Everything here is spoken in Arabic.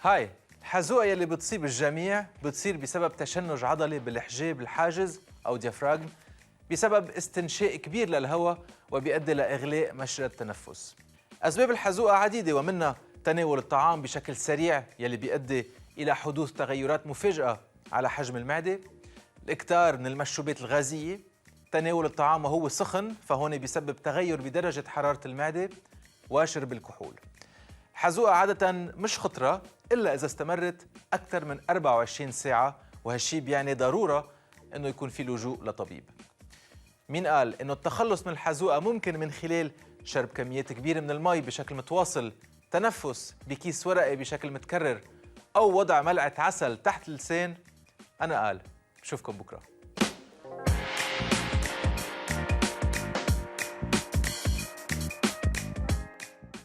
هاي الحزوقة يلي بتصيب الجميع بتصير بسبب تشنج عضلي بالحجاب الحاجز أو ديافراغم بسبب استنشاق كبير للهواء وبيؤدي لإغلاق مجرى التنفس. أسباب الحزوقة عديدة ومنها تناول الطعام بشكل سريع يلي بيؤدي إلى حدوث تغيرات مفاجئة على حجم المعدة، الإكثار من المشروبات الغازية، تناول الطعام وهو سخن فهون بيسبب تغير بدرجة حرارة المعدة، وشرب الكحول. الحزوقة عادة مش خطرة إلا إذا استمرت أكثر من 24 ساعة، وهالشي بيعني ضرورة إنه يكون في لجوء لطبيب. مين قال إنه التخلص من الحزوقة ممكن من خلال شرب كميات كبيرة من المي بشكل متواصل، تنفس بكيس ورقي بشكل متكرر، أو وضع ملعقة عسل تحت اللسان؟ أنا قال. بشوفكم بكرة.